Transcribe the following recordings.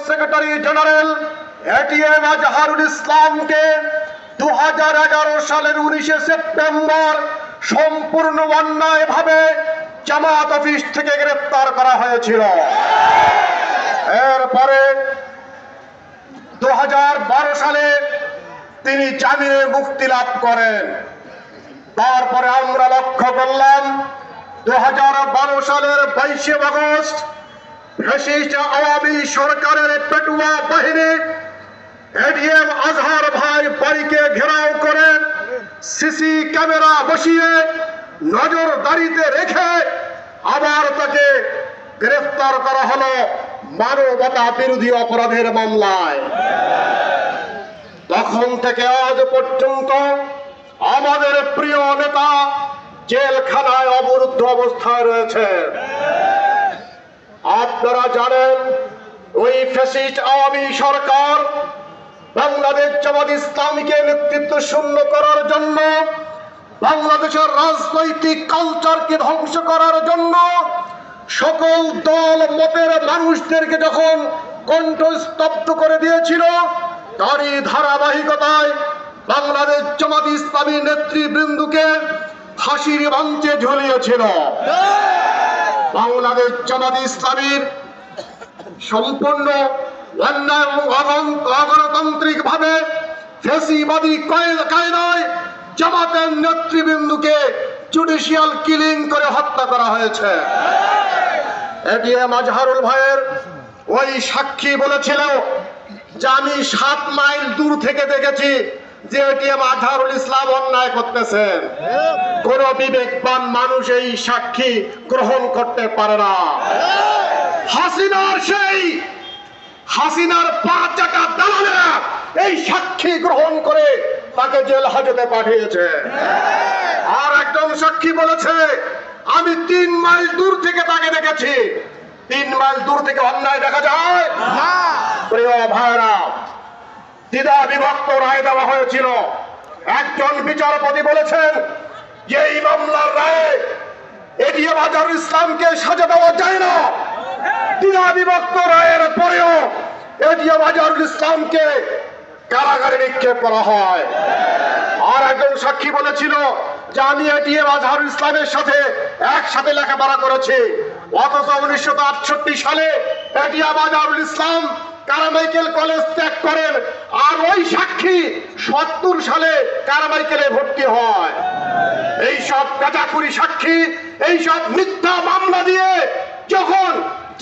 Secretary general ATM Azharul ইসলামকে 2011 সালের 19 September সম্পূর্ণ অন্যায়ভাবে জামাত অফিস থেকে গ্রেফতার করা হয়েছিল। এরপরে 2012 সালে তিনি জামিনে মুক্তি লাভ করেন। তারপরে আমরা লক্ষ্য করলাম 2012 সালের 22 আগস্ট ফ্যাসিস্ট আওয়ামী সরকারের পেটুয়া বাহিনী এটিএম আজহার ভাই বাড়িকে ঘেরাও করে সিসি ক্যামেরা বসিয়ে নজরদারিতে রেখে আবার তাকে গ্রেফতার করা হলো মানবতা বিরোধী অপরাধের মামলায়। তখন থেকে আজ পর্যন্ত আমাদের প্রিয় নেতা জেলখানায় অবরুদ্ধ অবস্থায় রয়েছে। আপনারা জানেন ওই ফ্যাসিস্ট আওয়ামী সরকার বাংলাদেশ জামাত ইসলামীকে নেতৃত্ব শূন্য করার জন্য, বাংলাদেশের রাজনৈতিক কালচারকে ধ্বংস করার জন্য সকল দল মতের মানুষদেরকে যখন কণ্ঠস্তব্ধ করে দিয়েছিল, তারই ধারাবাহিকতায় বাংলাদেশ জামাত ইসলামী নেতৃবৃন্দকে ফাঁসির মঞ্চে ঝুলিয়েছিল। বাংলাদেশ জামাত ইসলামীর সম্পূর্ণ অন্যায় এবং অগণতান্ত্রিক ভাবে ফ্যাসিবাদী কায়দায় জামাতের নেতৃবৃন্দকে জুডিশিয়াল কিলিং করে হত্যা করা হয়েছে। এটিএম আজহারুল ভাইয়ের ওই সাক্ষী বলেছিল যে আমি 7 মাইল দূর থেকে দেখেছি যে এটিএম আজহারুল ইসলাম অন্যায় করতেছেন। কোন বিবেকবান মানুষ এই সাক্ষী গ্রহণ করতে পারে না। হাসিনার 5 চাকা দালালেরা এই সাক্ষী গ্রহণ করে তাকে জেল হাজতে পাঠিয়েছে। আর একজন সাক্ষী বলেছে আমি 3 মাইল দূর থেকে তাকে দেখেছি। 3 মাইল দূর থেকে অন্যায় দেখা যায় না। প্রিয় ভাইরা, দ্বিধা বিভক্ত রায় দেওয়া হয়েছিল। একজন বিচারপতি বলেছেন যে এই মামলার রায়ে এটিএম আজহারুল ইসলামকে সাজা দেওয়া যায় না। দ্বিধা বিভক্ত রায়ের পরেও এটিএম আজহারুল ইসলামকে কারাগারে নিক্ষেপ করা হয়। আর একজন সাক্ষী বলেছিল যে আমি এটিএম আজহারুল ইসলামের সাথে একসাথে লেখাপড়া করেছি। অথচ 1968 সালে ATM Azharul Islam Carmichael college ত্যাগ করেন, আর ওই সাক্ষী 70 সালে কারমাইকেলে ভর্তি হয়। এই সব গাঁজাখুরি সাক্ষী, এই সব মিথ্যা মামলা দিয়ে যখন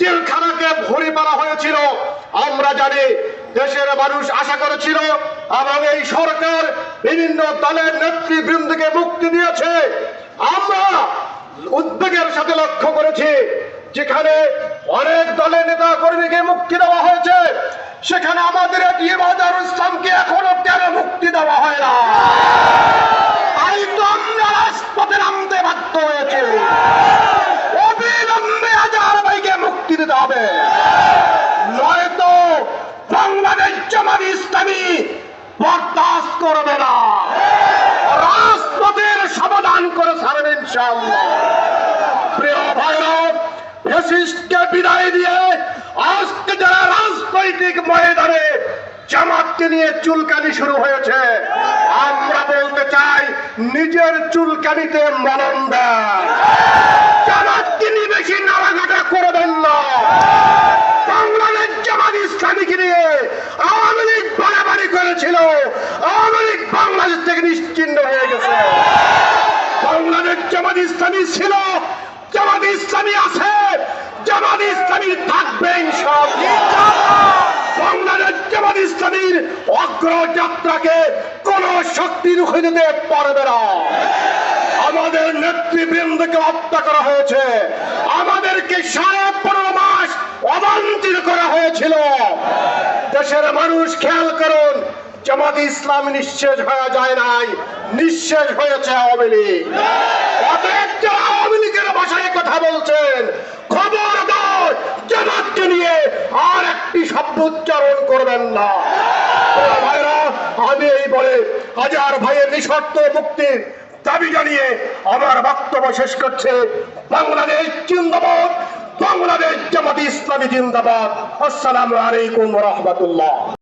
জেলখানাকে ভরে পড়া হয়েছিল, আমরা জানি দেশের মানুষ আশা করেছিল এবং এই সরকার বিভিন্ন দলের নেতৃবৃন্দকে মুক্তি দিয়েছে। আমরা উদ্বেগের সাথে লক্ষ্য করেছি যেখানে অনেক দলের নেতা কর্মীকে মুক্তি দেওয়া হয়েছে, সেখানে আমাদের এটিএম আজহারুল ইসলামকে এখনো কেন মুক্তি দেওয়া হয় না? তাই তো আমরা রাজপথে নামতে বাধ্য হয়েছে। অবিলম্বে আজহার ভাইকে মুক্তি দিতে হবে, নয়তো বাংলাদেশ জামাত ইসলামী বরদাস্ত করবে না। রাজপথের সমাধান করে ছাড়বে ইনশাআল্লাহ। প্রিয় ভাইরা, ফ্যাসিস্টকে বিদায় দিয়ে আজকে যারা রাজনৈতিক ময়দানে জামাতকে নিয়ে চুলকানি শুরু হয়েছে, আমরা বলতে চাই নিজের চুলকানিতে মনন দেন। জামাতকে নিয়ে বেশি নাড়াঘাটা করবেন না। বাংলাদেশ জামাত ইসলামীকে নিয়ে আওয়ামী লীগ বাড়াবাড়ি করেছিল, আওয়ামী লীগ বাংলাদেশ থেকে নিশ্চিহ্ন হয়ে গেছে। বাংলাদেশ জামাত ইসলামী ছিল, জামাত ইসলামী আছে, জামাত ইসলামী থাকবে ইনশাআল্লাহ। বাংলাদেশ জামাত ইসলামীর অগ্রযাত্রাকে কোন শক্তি রুখে দিতে পারবে না। আমাদের নেতৃবৃন্দকে হত্যা করা হয়েছে, আমাদেরকে 15.5 মাস অবাঞ্ছিত করা হয়েছিল। দেশের মানুষ খেয়াল করুন, জামাত ইসলাম নিঃশেষ হয়ে যায় নাই, নিঃশেষ হয়েছে আওয়ামী লীগ। আওয়ামী লীগের ভাষায় কথা বলছেন, খবরদার জামাতকে নিয়ে আর একটি শব্দ উচ্চারণ করবেন না। ভাইরা, আমি এই বলে আজহার ভাইয়ের নিঃশর্ত মুক্তির দাবি জানিয়ে আমার বক্তব্য শেষ করছে। বাংলাদেশ জিন্দাবাদ, বাংলাদেশ জামাত ইসলামী জিন্দাবাদ। আসসালামু আলাইকুম ওয়া রাহমাতুল্লাহ।